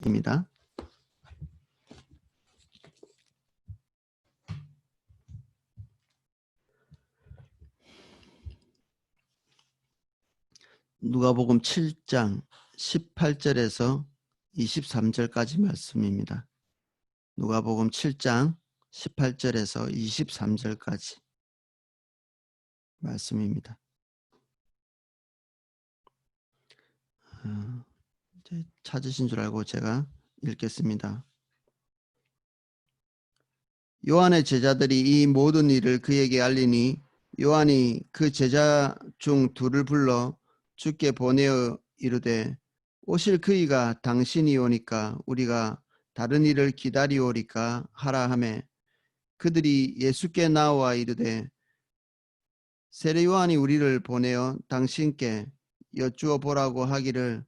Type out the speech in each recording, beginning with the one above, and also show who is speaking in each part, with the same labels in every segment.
Speaker 1: 입니다. 누가복음 7장 18절에서 23절까지 말씀입니다. 누가복음 7장 18절에서 23절까지 말씀입니다. 이제 찾으신 줄 알고 제가 읽겠습니다. 요한의 제자들이 이 모든 일을 그에게 알리니 요한이 그 제자 중 둘을 불러 주께 보내어 이르되 오실 그이가 당신이 오니까 우리가 다른 일을 기다리오리까 하라 하매 그들이 예수께 나와 이르되 세례 요한이 우리를 보내어 당신께 여쭈어 보라고 하기를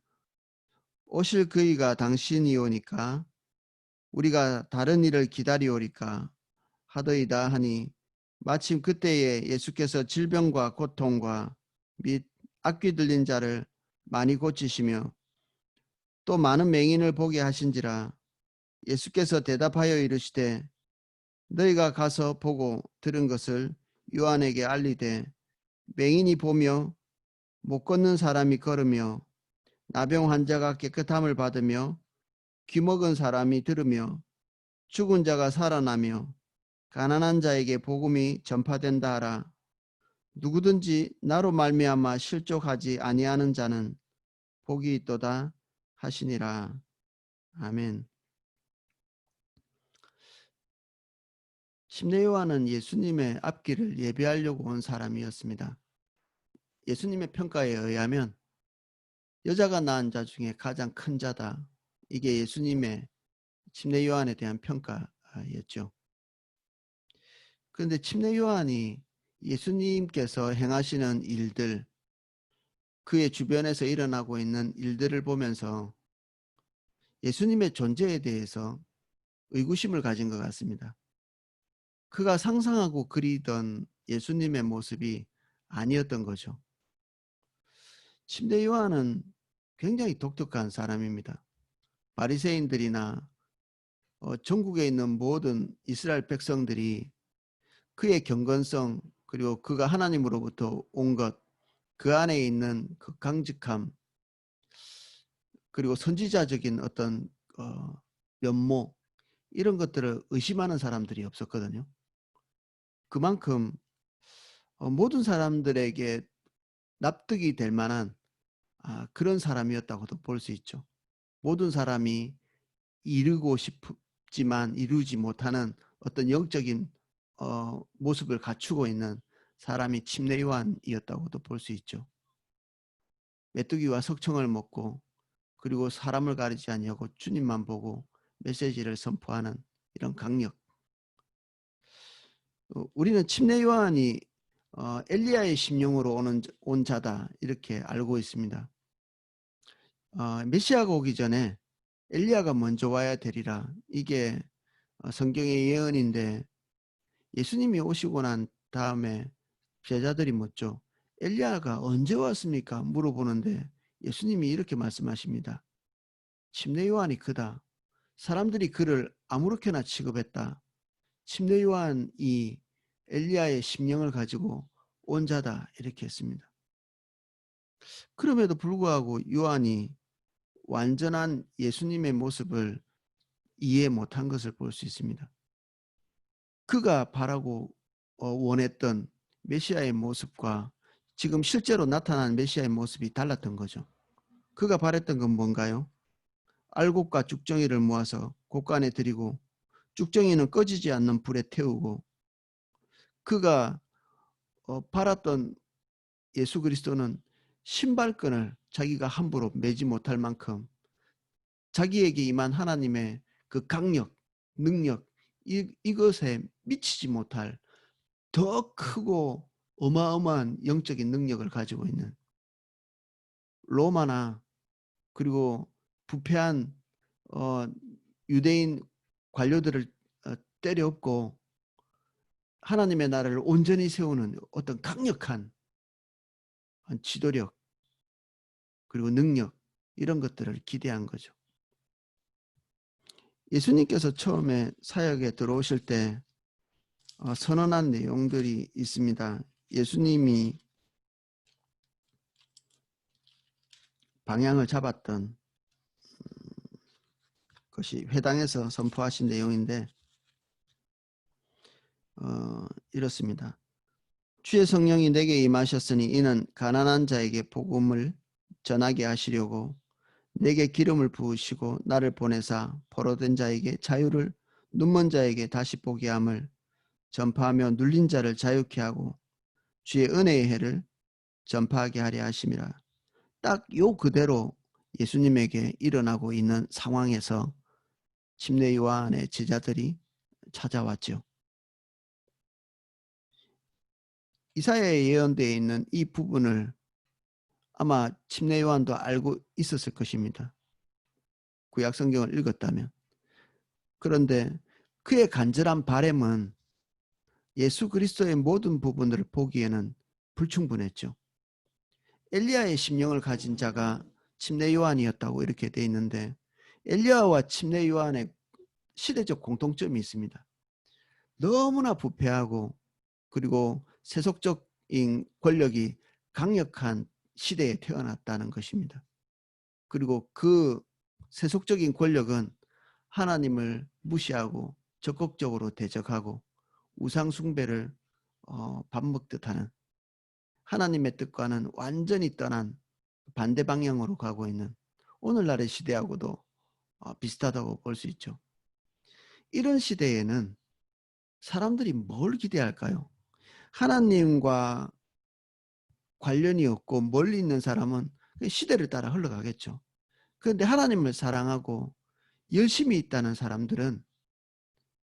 Speaker 1: 오실 그이가 당신이 오니까 우리가 다른 일을 기다리오리까 하더이다 하니 마침 그때에 예수께서 질병과 고통과 및 악귀 들린 자를 많이 고치시며 또 많은 맹인을 보게 하신지라. 예수께서 대답하여 이르시되 너희가 가서 보고 들은 것을 요한에게 알리되 맹인이 보며 못 걷는 사람이 걸으며 나병 환자가 깨끗함을 받으며 귀먹은 사람이 들으며 죽은 자가 살아나며 가난한 자에게 복음이 전파된다 하라. 누구든지 나로 말미암아 실족하지 아니하는 자는 복이 있도다 하시니라. 아멘. 침례 요한은 예수님의 앞길을 예배하려고 온 사람이었습니다. 예수님의 평가에 의하면 여자가 낳은 자 중에 가장 큰 자다. 이게 예수님의 침례 요한에 대한 평가였죠. 그런데 침례 요한이 예수님께서 행하시는 일들, 그의 주변에서 일어나고 있는 일들을 보면서 예수님의 존재에 대해서 의구심을 가진 것 같습니다. 그가 상상하고 그리던 예수님의 모습이 아니었던 거죠. 침례 요한은 굉장히 독특한 사람입니다. 바리새인들이나 전국에 있는 모든 이스라엘 백성들이 그의 경건성 그리고 그가 하나님으로부터 온 것, 그 안에 있는 그 강직함 그리고 선지자적인 어떤 면모 이런 것들을 의심하는 사람들이 없었거든요. 그만큼 모든 사람들에게 납득이 될 만한 그런 사람이었다고도 볼 수 있죠. 모든 사람이 이루고 싶지만 이루지 못하는 어떤 영적인 모습을 갖추고 있는 사람이 침례 요한이었다고도 볼 수 있죠. 메뚜기와 석청을 먹고 그리고 사람을 가리지 아니하고 주님만 보고 메시지를 선포하는 이런 강력. 우리는 침례 요한이 엘리야의 심령으로 온 자다 이렇게 알고 있습니다. 메시아가 오기 전에 엘리야가 먼저 와야 되리라. 이게 성경의 예언인데 예수님이 오시고 난 다음에 제자들이 묻죠. 엘리야가 언제 왔습니까? 물어보는데 예수님이 이렇게 말씀하십니다. 침례 요한이 그다. 사람들이 그를 아무렇게나 취급했다. 침례 요한이 엘리야의 심령을 가지고 온 자다 이렇게 했습니다. 그럼에도 불구하고 요한이 완전한 예수님의 모습을 이해 못한 것을 볼 수 있습니다. 그가 바라고 원했던 메시아의 모습과 지금 실제로 나타난 메시아의 모습이 달랐던 거죠. 그가 바랬던 건 뭔가요? 알곡과 죽정이를 모아서 곳간에 들이고 죽정이는 꺼지지 않는 불에 태우고 그가 바랐던 예수 그리스도는 신발끈을 자기가 함부로 매지 못할 만큼 자기에게 임한 하나님의 그 강력, 능력 이것에 미치지 못할 더 크고 어마어마한 영적인 능력을 가지고 있는 로마나 그리고 부패한 유대인 관료들을 때려엎고 하나님의 나라를 온전히 세우는 어떤 강력한 지도력 그리고 능력 이런 것들을 기대한 거죠. 예수님께서 처음에 사역에 들어오실 때 선언한 내용들이 있습니다. 예수님이 방향을 잡았던 것이 회당에서 선포하신 내용인데 이렇습니다. 주의 성령이 내게 임하셨으니 이는 가난한 자에게 복음을 전하게 하시려고 내게 기름을 부으시고 나를 보내사 포로된 자에게 자유를, 눈먼 자에게 다시 보게 함을 전파하며 눌린 자를 자유케 하고 주의 은혜의 해를 전파하게 하려 하심이라. 딱 요 그대로 예수님에게 일어나고 있는 상황에서 침례 요한의 제자들이 찾아왔죠. 이사야에 예언되어 있는 이 부분을 아마 침례 요한도 알고 있었을 것입니다. 구약 성경을 읽었다면. 그런데 그의 간절한 바람은 예수 그리스도의 모든 부분을 보기에는 불충분했죠. 엘리야의 심령을 가진 자가 침례 요한이었다고 이렇게 돼 있는데 엘리야와 침례 요한의 시대적 공통점이 있습니다. 너무나 부패하고 그리고 세속적인 권력이 강력한 시대에 태어났다는 것입니다. 그리고 그 세속적인 권력은 하나님을 무시하고 적극적으로 대적하고 우상 숭배를 밥 먹듯 하는 하나님의 뜻과는 완전히 떠난 반대 방향으로 가고 있는 오늘날의 시대하고도 비슷하다고 볼 수 있죠. 이런 시대에는 사람들이 뭘 기대할까요? 하나님과 관련이 없고 멀리 있는 사람은 시대를 따라 흘러가겠죠. 그런데 하나님을 사랑하고 열심히 있다는 사람들은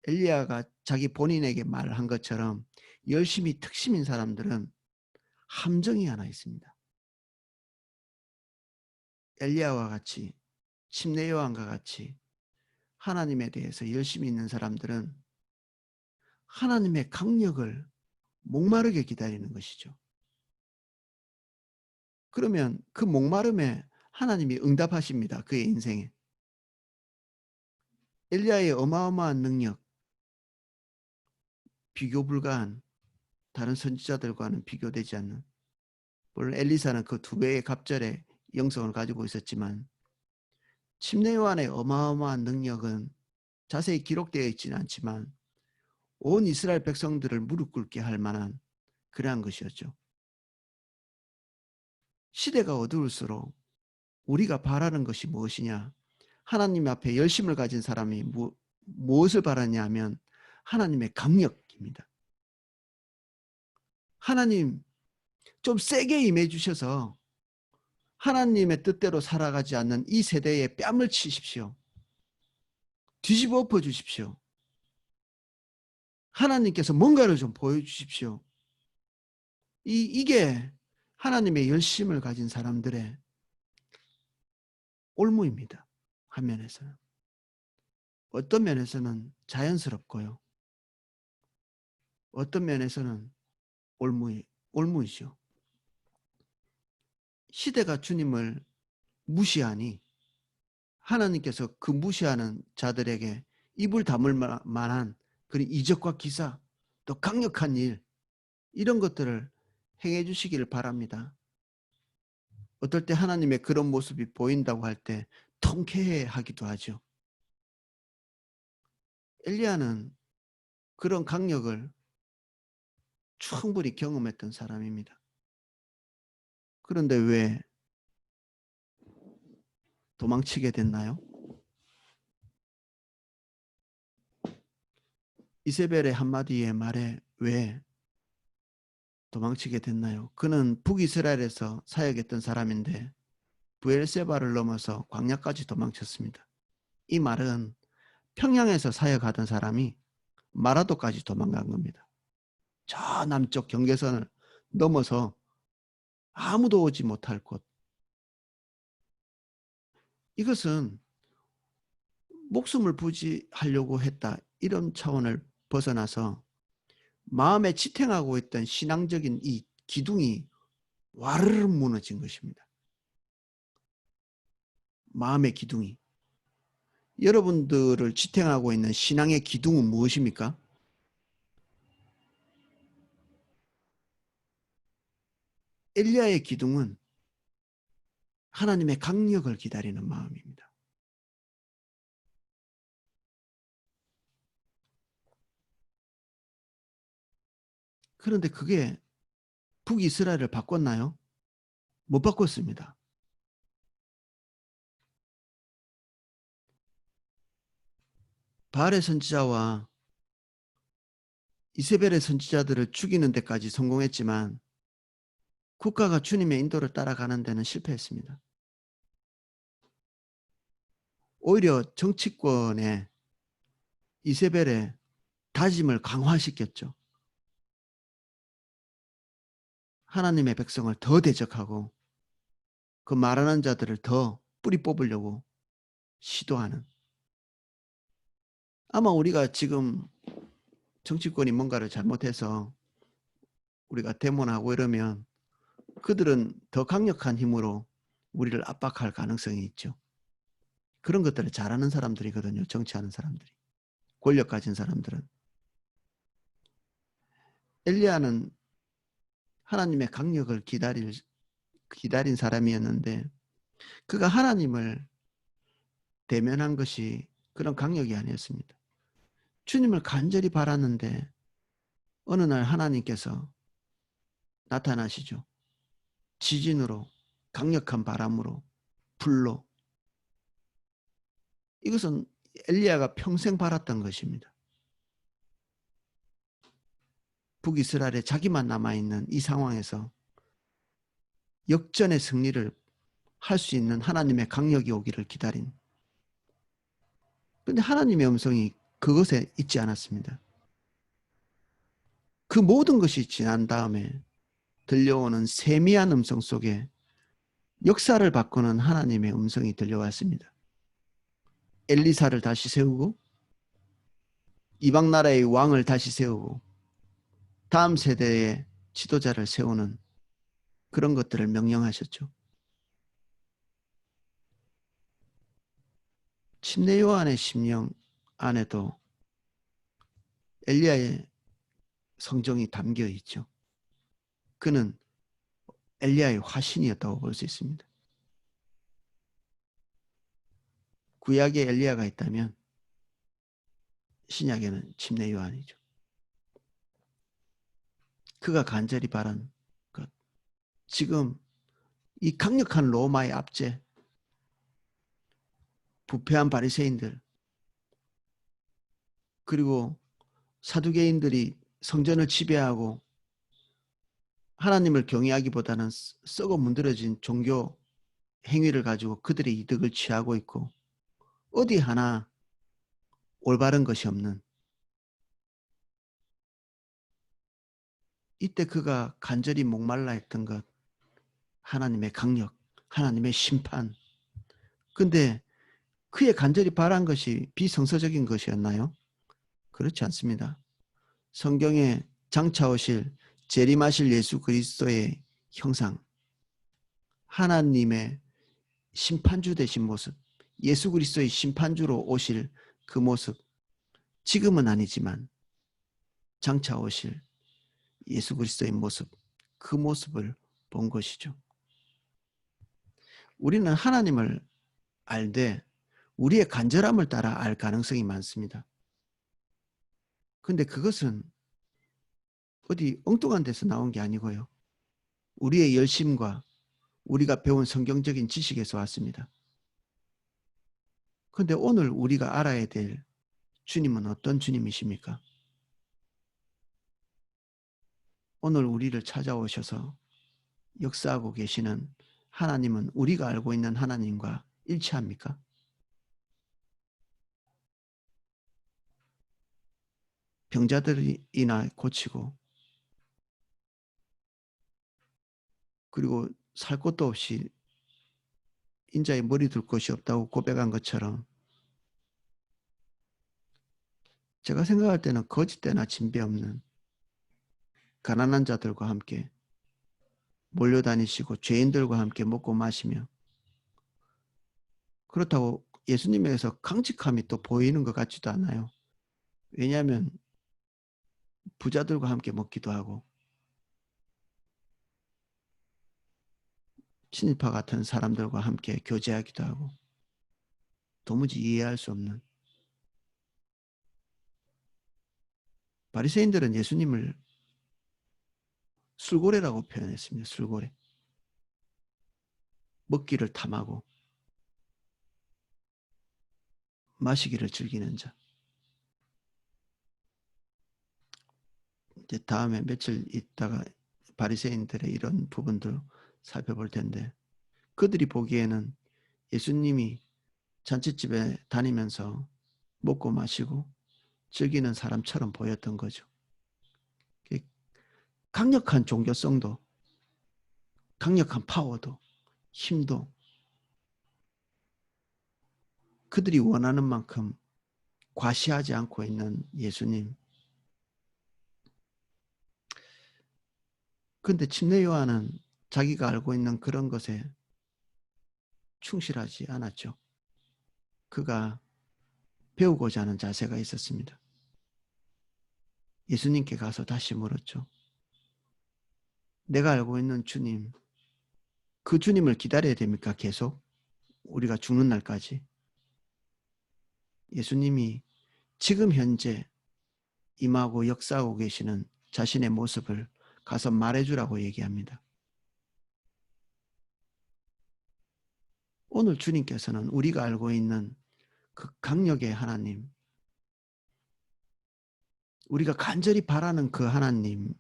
Speaker 1: 엘리야가 자기 본인에게 말한 것처럼 열심히 특심인 사람들은 함정이 하나 있습니다. 엘리야와 같이 침례 요한과 같이 하나님에 대해서 열심히 있는 사람들은 하나님의 강력을 목마르게 기다리는 것이죠. 그러면 그 목마름에 하나님이 응답하십니다. 그의 인생에. 엘리야의 어마어마한 능력, 비교 불가한 다른 선지자들과는 비교되지 않는, 물론 엘리사는 그 두 배의 갑절의 영성을 가지고 있었지만 침례 요한의 어마어마한 능력은 자세히 기록되어 있지는 않지만 온 이스라엘 백성들을 무릎 꿇게 할 만한 그러한 것이었죠. 시대가 어두울수록 우리가 바라는 것이 무엇이냐? 하나님 앞에 열심을 가진 사람이 무엇을 바라냐 하면 하나님의 강력입니다. 하나님 좀 세게 임해 주셔서 하나님의 뜻대로 살아가지 않는 이 세대에 뺨을 치십시오. 뒤집어 엎어 주십시오. 하나님께서 뭔가를 좀 보여주십시오. 이게 하나님의 열심을 가진 사람들의 올무입니다. 한 면에서는. 어떤 면에서는 자연스럽고요. 어떤 면에서는 올무이죠. 시대가 주님을 무시하니 하나님께서 그 무시하는 자들에게 입을 다물 만한 그런 이적과 기사, 또 강력한 일, 이런 것들을 행해 주시기를 바랍니다. 어떨 때 하나님의 그런 모습이 보인다고 할 때 통쾌해 하기도 하죠. 엘리야는 그런 강력을 충분히 경험했던 사람입니다. 그런데 왜 도망치게 됐나요? 이세벨의 한마디의 말에 왜 도망치게 됐나요? 그는 북이스라엘에서 사역했던 사람인데 브엘세바를 넘어서 광야까지 도망쳤습니다. 이 말은 평양에서 사역하던 사람이 마라도까지 도망간 겁니다. 저 남쪽 경계선을 넘어서 아무도 오지 못할 곳. 이것은 목숨을 부지하려고 했다, 이런 차원을 벗어나서 마음에 지탱하고 있던 신앙적인 이 기둥이 와르르 무너진 것입니다. 마음의 기둥이. 여러분들을 지탱하고 있는 신앙의 기둥은 무엇입니까? 엘리야의 기둥은 하나님의 강력을 기다리는 마음입니다. 그런데 그게 북이스라엘을 바꿨나요? 못 바꿨습니다. 바알의 선지자와 이세벨의 선지자들을 죽이는 데까지 성공했지만 국가가 주님의 인도를 따라가는 데는 실패했습니다. 오히려 정치권의 이세벨의 다짐을 강화시켰죠. 하나님의 백성을 더 대적하고 그 말하는 자들을 더 뿌리 뽑으려고 시도하는. 아마 우리가 지금 정치권이 뭔가를 잘못해서 우리가 데모하고 이러면 그들은 더 강력한 힘으로 우리를 압박할 가능성이 있죠. 그런 것들을 잘하는 사람들이거든요. 정치하는 사람들이. 권력 가진 사람들은. 엘리야는 하나님의 강력을 기다린 사람이었는데 그가 하나님을 대면한 것이 그런 강력이 아니었습니다. 주님을 간절히 바랐는데 어느 날 하나님께서 나타나시죠. 지진으로, 강력한 바람으로, 불로. 이것은 엘리야가 평생 바랐던 것입니다. 북이스라엘에 자기만 남아있는 이 상황에서 역전의 승리를 할 수 있는 하나님의 강력이 오기를 기다린. 그런데 하나님의 음성이 그것에 있지 않았습니다. 그 모든 것이 지난 다음에 들려오는 세미한 음성 속에 역사를 바꾸는 하나님의 음성이 들려왔습니다. 엘리사를 다시 세우고 이방 나라의 왕을 다시 세우고 다음 세대의 지도자를 세우는 그런 것들을 명령하셨죠. 침례 요한의 심령 안에도 엘리야의 성정이 담겨 있죠. 그는 엘리야의 화신이었다고 볼 수 있습니다. 구약에 엘리야가 있다면 신약에는 침례 요한이죠. 그가 간절히 바란 것. 지금 이 강력한 로마의 압제, 부패한 바리새인들, 그리고 사두개인들이 성전을 지배하고 하나님을 경외하기보다는 썩어 문드러진 종교 행위를 가지고 그들의 이득을 취하고 있고 어디 하나 올바른 것이 없는, 이때 그가 간절히 목말라 했던 것, 하나님의 강력, 하나님의 심판. 근데 그의 간절히 바란 것이 비성서적인 것이었나요? 그렇지 않습니다. 성경에 장차 오실 재림하실 예수 그리스도의 형상, 하나님의 심판주 되신 모습, 예수 그리스도의 심판주로 오실 그 모습, 지금은 아니지만 장차 오실 예수 그리스도의 모습, 그 모습을 본 것이죠. 우리는 하나님을 알되 우리의 간절함을 따라 알 가능성이 많습니다. 그런데 그것은 어디 엉뚱한 데서 나온 게 아니고요. 우리의 열심과 우리가 배운 성경적인 지식에서 왔습니다. 그런데 오늘 우리가 알아야 될 주님은 어떤 주님이십니까? 오늘 우리를 찾아오셔서 역사하고 계시는 하나님은 우리가 알고 있는 하나님과 일치합니까? 병자들이나 고치고 그리고 살 곳도 없이 인자의 머리 둘 곳이 없다고 고백한 것처럼 제가 생각할 때는 거짓되나 진배 없는 가난한 자들과 함께 몰려다니시고 죄인들과 함께 먹고 마시며, 그렇다고 예수님에게서 강직함이 또 보이는 것 같지도 않아요. 왜냐하면 부자들과 함께 먹기도 하고 친일파 같은 사람들과 함께 교제하기도 하고 도무지 이해할 수 없는, 바리새인들은 예수님을 술고래라고 표현했습니다. 술고래. 먹기를 탐하고 마시기를 즐기는 자. 이제 다음에 며칠 있다가 바리새인들의 이런 부분들 살펴볼 텐데, 그들이 보기에는 예수님이 잔치집에 다니면서 먹고 마시고 즐기는 사람처럼 보였던 거죠. 강력한 종교성도, 강력한 파워도, 힘도 그들이 원하는 만큼 과시하지 않고 있는 예수님. 그런데 침례 요한은 자기가 알고 있는 그런 것에 충실하지 않았죠. 그가 배우고자 하는 자세가 있었습니다. 예수님께 가서 다시 물었죠. 내가 알고 있는 주님, 그 주님을 기다려야 됩니까? 계속? 우리가 죽는 날까지? 예수님이 지금 현재 임하고 역사하고 계시는 자신의 모습을 가서 말해주라고 얘기합니다. 오늘 주님께서는 우리가 알고 있는 그 강력의 하나님, 우리가 간절히 바라는 그 하나님이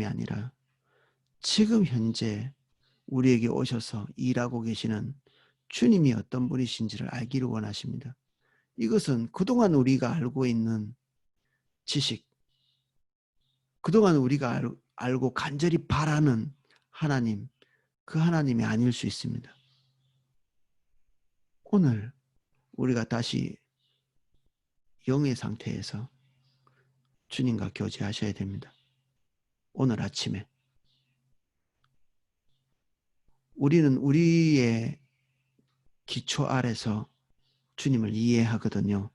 Speaker 1: 아니라 지금 현재 우리에게 오셔서 일하고 계시는 주님이 어떤 분이신지를 알기를 원하십니다. 이것은 그동안 우리가 알고 있는 지식, 그동안 우리가 알고 간절히 바라는 하나님, 그 하나님이 아닐 수 있습니다. 오늘 우리가 다시 영의 상태에서 주님과 교제하셔야 됩니다. 오늘 아침에 우리는 우리의 기초 아래서 주님을 이해하거든요.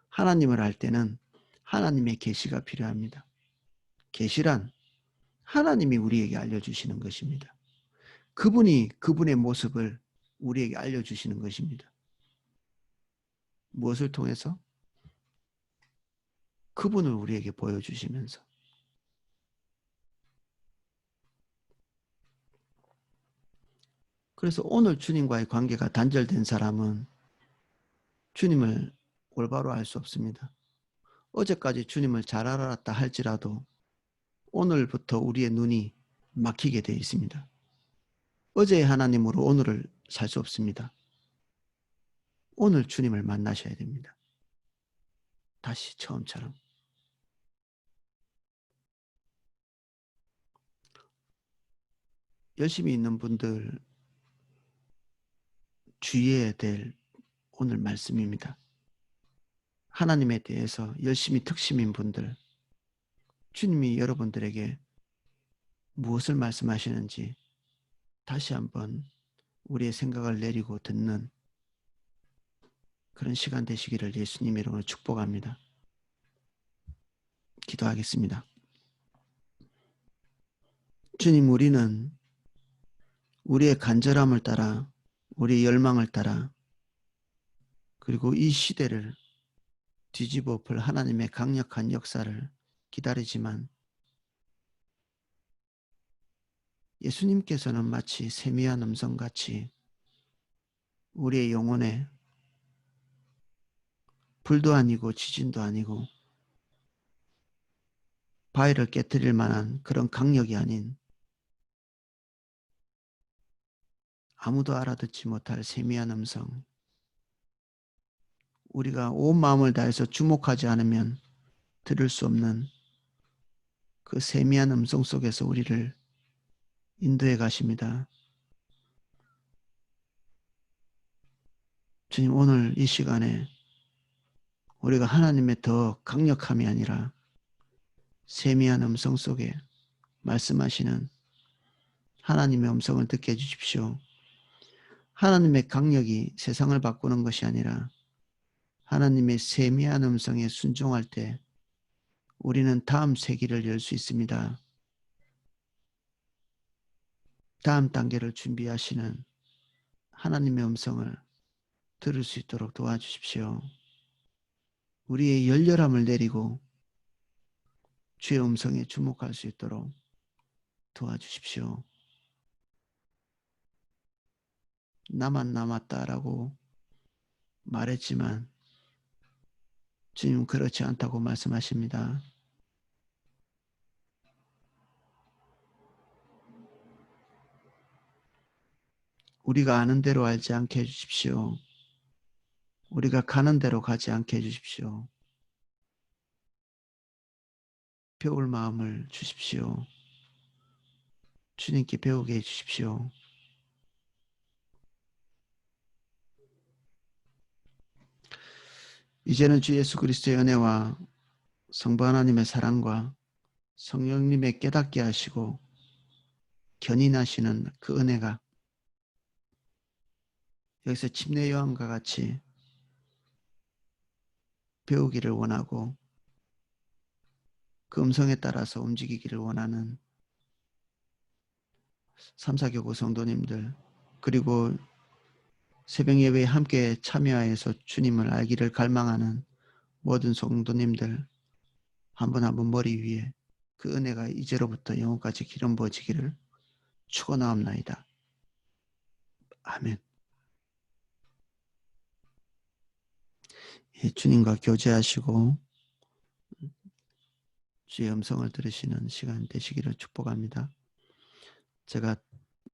Speaker 1: 하나님을 알 때는 하나님의 계시가 필요합니다. 계시란 하나님이 우리에게 알려주시는 것입니다. 그분이 그분의 모습을 우리에게 알려주시는 것입니다. 무엇을 통해서? 그분을 우리에게 보여주시면서. 그래서 오늘 주님과의 관계가 단절된 사람은 주님을 올바로 알 수 없습니다. 어제까지 주님을 잘 알았다 할지라도 오늘부터 우리의 눈이 막히게 되어 있습니다. 어제의 하나님으로 오늘을 살 수 없습니다. 오늘 주님을 만나셔야 됩니다. 다시 처음처럼. 열심히 있는 분들 주의해야 될 오늘 말씀입니다. 하나님에 대해서 열심히 특심인 분들, 주님이 여러분들에게 무엇을 말씀하시는지 다시 한번 우리의 생각을 내리고 듣는 그런 시간 되시기를 예수님 이름으로 축복합니다. 기도하겠습니다. 주님, 우리는 우리의 간절함을 따라, 우리의 열망을 따라, 그리고 이 시대를 뒤집어 엎을 하나님의 강력한 역사를 기다리지만 예수님께서는 마치 세미한 음성같이 우리의 영혼에 불도 아니고 지진도 아니고 바위를 깨트릴 만한 그런 강력이 아닌 아무도 알아듣지 못할 세미한 음성, 우리가 온 마음을 다해서 주목하지 않으면 들을 수 없는 그 세미한 음성 속에서 우리를 인도해 가십니다. 주님, 오늘 이 시간에 우리가 하나님의 더 강력함이 아니라 세미한 음성 속에 말씀하시는 하나님의 음성을 듣게 해주십시오. 하나님의 강력이 세상을 바꾸는 것이 아니라 하나님의 세미한 음성에 순종할 때 우리는 다음 세기를 열 수 있습니다. 다음 단계를 준비하시는 하나님의 음성을 들을 수 있도록 도와주십시오. 우리의 열렬함을 내리고 주의 음성에 주목할 수 있도록 도와주십시오. 나만 남았다라고 말했지만 주님 그렇지 않다고 말씀하십니다. 우리가 아는 대로 알지 않게 해주십시오. 우리가 가는 대로 가지 않게 해주십시오. 배울 마음을 주십시오. 주님께 배우게 해주십시오. 이제는 주 예수 그리스도의 은혜와 성부 하나님의 사랑과 성령님의 깨닫게 하시고 견인하시는 그 은혜가 여기서 침례 요한과 같이 배우기를 원하고 그 음성에 따라서 움직이기를 원하는 3, 4교구 성도님들 그리고 새벽 예배에 함께 참여하여서 주님을 알기를 갈망하는 모든 성도님들 한 분 한 분 머리 위에 그 은혜가 이제로부터 영원까지 기름 부어지기를 축원하옵나이다. 아멘. 예, 주님과 교제하시고 주의 음성을 들으시는 시간 되시기를 축복합니다. 제가